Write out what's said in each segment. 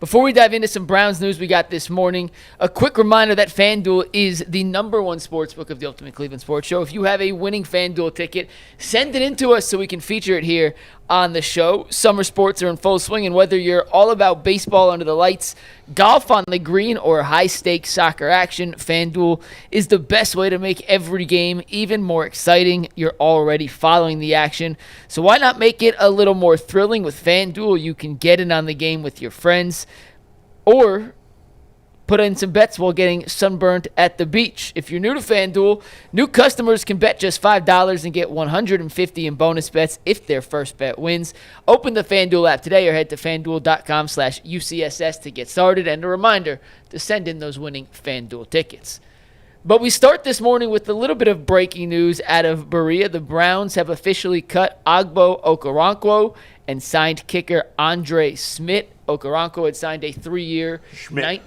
Before we dive into some Browns news we got this morning, a quick reminder that FanDuel is the #1 sportsbook of the Ultimate Cleveland Sports Show. If you have a winning FanDuel ticket, send it in to us so we can feature it here on the show. Summer sports are in full swing, and whether you're all about baseball under the lights, golf on the green, or high-stakes soccer action, FanDuel is the best way to make every game even more exciting. You're already following the action, so why not make it a little more thrilling? With FanDuel, you can get in on the game with your friends or put in some bets while getting sunburnt at the beach. If you're new to FanDuel, new customers can bet just $5 and get $150 in bonus bets if their first bet wins. Open the FanDuel app today or head to FanDuel.com/UCSS to get started. And a reminder to send in those winning FanDuel tickets. But we start this morning with a little bit of breaking news out of Berea. The Browns have officially cut Ogbo Okoronkwo and signed kicker Andre Szmyt. Okoronkwo had signed a 3-year... Schmidt.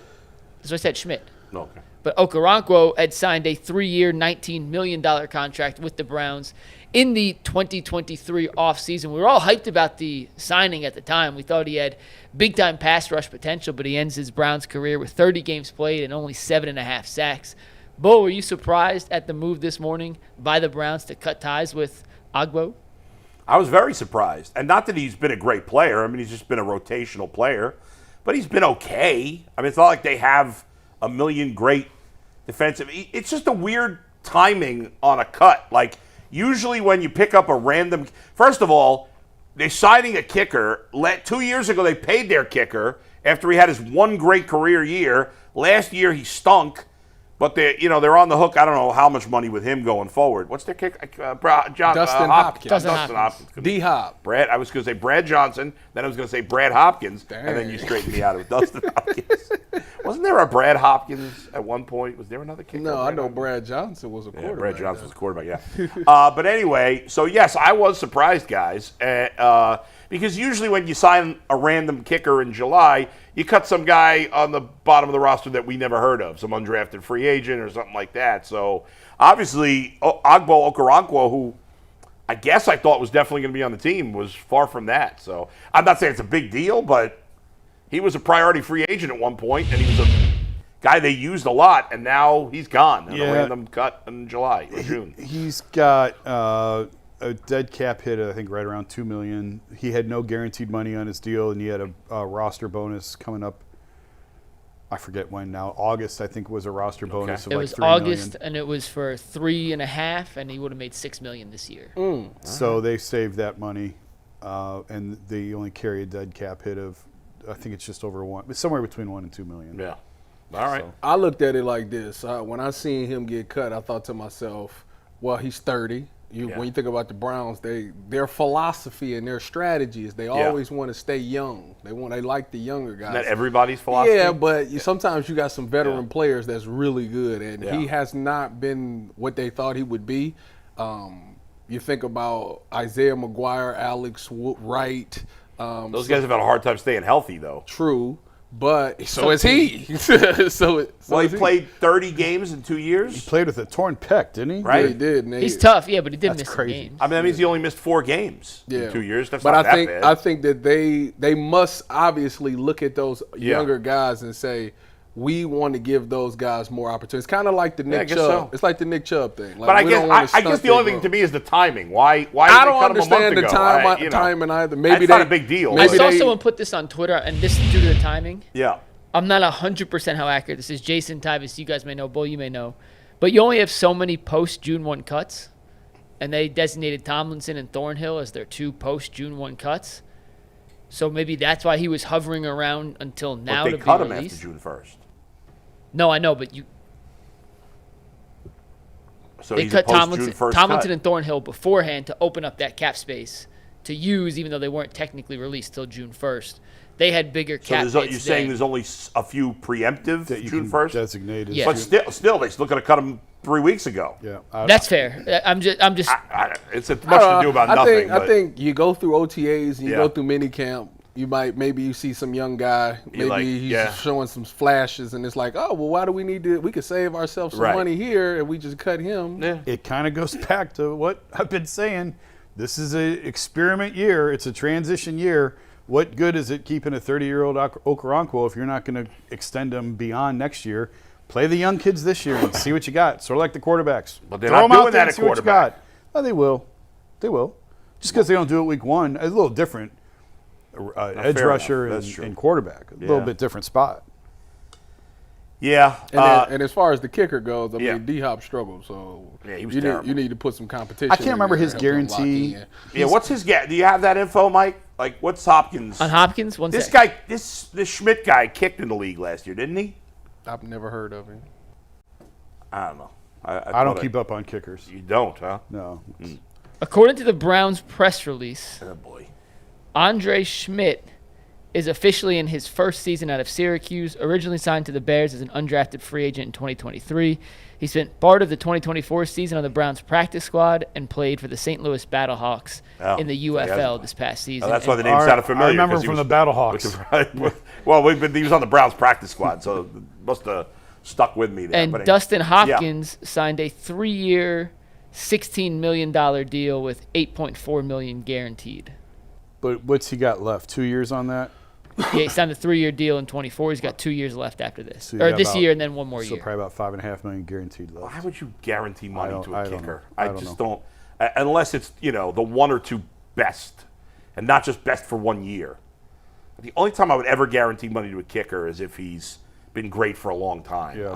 So I said Schmidt. Okay. But Okoronkwo had signed a 3-year, $19 million contract with the Browns in the 2023 offseason. We were all hyped about the signing at the time. We thought he had big-time pass rush potential, but he ends his Browns career with 30 games played and only 7.5 sacks. Bo, were you surprised at the move this morning by the Browns to cut ties with Ogbo? I was very surprised. And not that he's been a great player. I mean, he's just been a rotational player. But he's been okay. I mean, it's not like they have a million great defensive. It's just a weird timing on a cut. Like, usually when you pick up a random... First of all, they're signing a kicker. 2 years ago, they paid their kicker after he had his one great career year. Last year, he stunk. But they're on the hook. I don't know how much money with him going forward. What's their kick? Dustin Hopkins. Dustin Hopkins. D-Hop. Brad. I was going to say Brad Johnson. Then I was going to say Brad Hopkins. Dang. And then you straightened me out of Dustin Hopkins. Wasn't there a Brad Hopkins at one point? Was there another kicker? No, I know Brad Johnson was a quarterback. Yeah, Brad Johnson was a quarterback, yeah. But anyway, so yes, I was surprised, guys. Because usually when you sign a random kicker in July, you cut some guy on the bottom of the roster that we never heard of, some undrafted free agent or something like that. So obviously, Ogbo Okoronkwo, who I guess I thought was definitely going to be on the team, was far from that. So I'm not saying it's a big deal, but he was a priority free agent at one point, and he was a guy they used a lot, and now he's gone in a random cut in July or June. He's got a dead cap hit, I think, right around $2 million. He had no guaranteed money on his deal, and he had a roster bonus coming up. I forget when now. August, I think, was a roster bonus of it like was $3 million. August, and it was for 3.5, and he would have made $6 million this year. So they saved that money, and they only carry a dead cap hit of, I think it's just over somewhere between $1 and $2 million. Yeah. All right. So. I looked at it like this. When I seen him get cut, I thought to myself, well, he's 30. When you think about the Browns, their philosophy and their strategy is they always want to stay young. They like the younger guys. Isn't that everybody's philosophy? Yeah, but sometimes you got some veteran players that's really good, and he has not been what they thought he would be. You think about Isaiah McGuire, Alex Wright. Those guys have had a hard time staying healthy, though. True. But so is he. Well, he played 30 games in 2 years. He played with a torn pec, didn't he? Right. Yeah, he did. He's tough, but he did That's miss some crazy. games. I mean, that means he only missed 4 games in 2 years. That's not that bad. I think that they must obviously look at those younger guys and say, we want to give those guys more opportunities. Kind of like the Nick Chubb. So. It's like the Nick Chubb thing. Like, but I guess the only thing to me is the timing. Why did they cut him a month ago? I don't understand the timing either. Maybe that's not a big deal. I saw someone put this on Twitter, and this is due to the timing. Yeah. I'm not 100% how accurate this is. Jason Tyvis, you guys may know. Bull, you may know. But you only have so many post-June 1 cuts, and they designated Tomlinson and Thornhill as their 2 post-June 1 cuts. So maybe that's why he was hovering around until now to be released. But they cut him after June 1st. No, I know, but So they cut Tomlinson and Thornhill beforehand to open up that cap space to use, even though they weren't technically released till June 1st. They had bigger cap hits. So you're saying there's only a few preemptive that you June can 1st? designate as Yeah. But still, they still could have cut him 3 weeks ago. Yeah, that's fair. I'm just. It's much to do about nothing. I think you go through OTAs and you Yeah. go through minicamp. Maybe you see some young guy. Maybe he's showing some flashes, and it's like, oh, well, why do we need to? We could save ourselves some money here, and we just cut him. Yeah. It kind of goes back to what I've been saying. This is an experiment year. It's a transition year. what good is it keeping a 30-year-old Okoronkwo if you're not going to extend him beyond next year? Play the young kids this year and see what you got. Sort of like the quarterbacks. But they're Throw not them out doing there that and at see what you quarterback. got. Oh, they will. They will. Just because they don't do it week one, it's a little different. Edge fair rusher enough. That's true. and quarterback, a little bit different spot. Yeah. And as far as the kicker goes, I Yeah. mean, D-Hop struggled, so Yeah, he was you terrible. need to put some competition. I can't remember in there his to help him lock guarantee. in. Yeah, what's his do you have that info, Mike? Like, what's Hopkins? On Hopkins, one This sec. guy, this Schmidt guy kicked in the league last year, didn't he? I've never heard of him. I don't know. I don't keep up on kickers. You don't, huh? No. According to the Browns press release, Oh, boy. Andre Szmyt is officially in his first season out of Syracuse, originally signed to the Bears as an undrafted free agent in 2023. He spent part of the 2024 season on the Browns practice squad and played for the St. Louis Battlehawks in the UFL this past season. Oh, that's why the And name sounded familiar. I remember 'cause he from was- the Battlehawks. Well, he was on the Browns practice squad, so it must have stuck with me there. And But anyway. Dustin Hopkins signed a 3-year, $16 million deal with $8.4 million guaranteed. But what's he got left? 2 years on that? Yeah, he signed a 3-year deal in 24. He's got 2 years left after this, So you or got this about- year and then one more So year. probably about $5.5 million guaranteed left. Why would you guarantee money to a I don't kicker? know. I I don't just know. don't. Unless it's the one or two best, and not just best for 1 year. The only time I would ever guarantee money to a kicker is if he's been great for a long time. Yeah.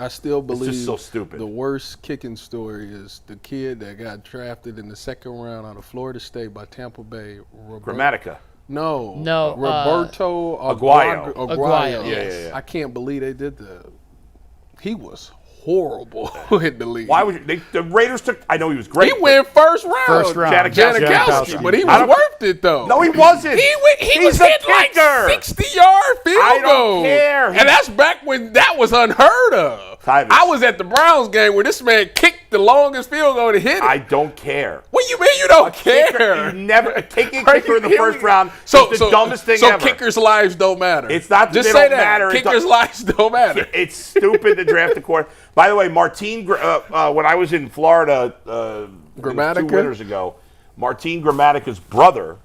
I still believe just so stupid. the worst kicking story is the kid that got drafted in the second round out of Florida State by Tampa Bay. Grammatica. No. No, Roberto Aguayo. Aguayo, yes. I can't believe they did that. He was horrible in the league. Why would you? The Raiders took. I know he was great. He went first round. First round. Janikowski, but he I was don't- worth it though. No, he wasn't. He was He's a hitting like kicker. 60-yard field I don't goals. care. And that's back when that was unheard of. Tyvus. I was at the Browns game where this man kicked the longest field goal to hit it. I don't care. What you mean you don't Kicker, care? you never taking a Are kicker you in the hearing first me? round. So is the dumbest thing so ever. kickers' lives don't matter. It's not that Just they say don't that. matter. It's Kickers' not- lives don't matter. It's stupid to draft a quarterback. By the way, Martin, when I was in Florida Grammatica? 2 winters ago, Martin Grammatica's brother,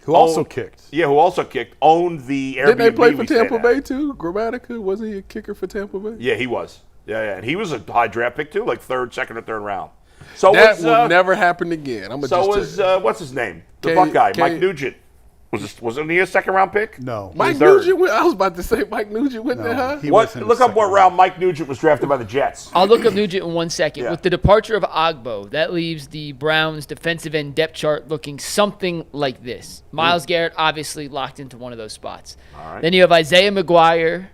Who also kicked. who also kicked, owned the Airbnb. Didn't they play for we stayed Tampa at. Bay too? Grammatica, wasn't he a kicker for Tampa Bay? Yeah, he was. Yeah, and he was a high draft pick too, like second or third round. So That was will never happen again. I'm so just was what's his name? The K- Buckeye, K- Mike Nugent. Wasn't he a second round pick? No. Mike third. Nugent went, I was about to say Mike Nugent went there, huh? He What? was in Look the up what second round Mike Nugent was drafted by the Jets. I'll look up Nugent in 1 second. Yeah. With the departure of Ogbo, that leaves the Browns' defensive end depth chart looking something like this. Myles Garrett obviously locked into one of those spots. All right. Then you have Isaiah McGuire,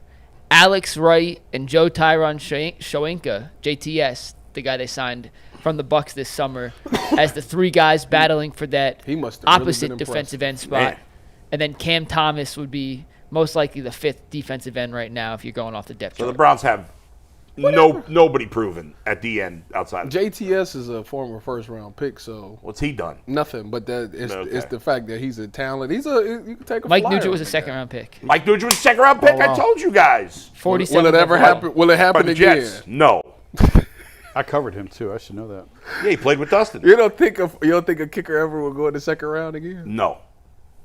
Alex Wright, and Joe Tyron Shoenka, JTS, the guy they signed from the Bucks this summer, as the three guys battling for that He must have really opposite been defensive impressive. end spot. Man. And then Cam Thomas would be most likely the fifth defensive end right now if you're going off the depth So the chart. Browns have nobody proven at the end outside of JTS is a former first round pick, so what's he done? nothing. But that it's, Okay. it's the fact that he's a talent. You can take a Mike flyer Nugent was on a that second guy. round pick. Mike Nugent was a second round pick. wow. I told you guys. 47. Will it ever overall. happen? Will it By happen the again? Jets. No. I covered him too. I should know that. Yeah, he played with Dustin. You don't think a kicker ever will go in the second round again? No.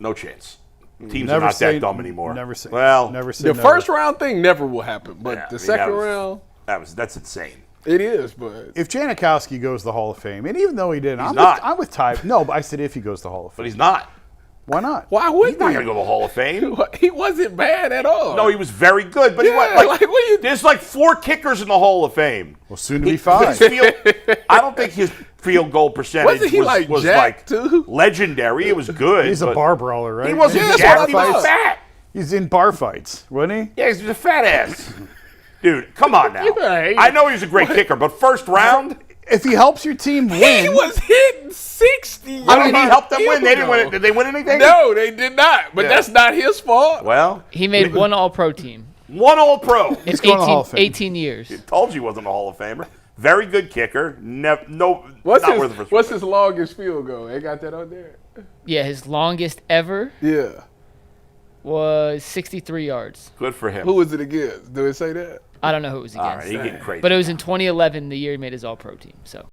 No chance. Teams Never are not say- that dumb anymore. Never say. Well, never say. The never. first round thing never will happen, but yeah, I the mean, second that was- round, that's insane. it is. But If Janikowski goes to the Hall of Fame, and even though he didn't, I'm not. with Ty. No, but I said if he goes to the Hall of But Fame. he's not. Why not? why would He's not going to go to the Hall of Fame. He wasn't bad at all. No, he was very good, but he Yeah, was like, what you- there's like 4 kickers in the Hall of Fame. Well, soon to be 5. I don't think his field goal percentage Wasn't he, like, was jacked, too? legendary. It was good. He's a but bar brawler, right? He wasn't Yeah, that's jacked. what He I was thought. fat. He's in bar fights, wasn't he? Yeah, he's a fat ass. Dude, come on now. Right. I know he's a great kicker, but first round, If he helps your team win, he was hitting 60. I mean, he helped them win. They didn't win it. Did they win anything? No, they did not. But Yeah. that's not his fault. Well, He made one All-Pro team one All-Pro. in going to the Hall of 18, Fame. 18 years. Told you he wasn't a Hall of Famer. Very good kicker. Not worth the first What's round. his longest field goal? They got that on there. Yeah, his longest ever Yeah. was 63 yards. Good for him. Who was it against? Do it say that? I don't know who it was All against. right, he getting crazy. But it was in 2011, the year he made his All-Pro team. So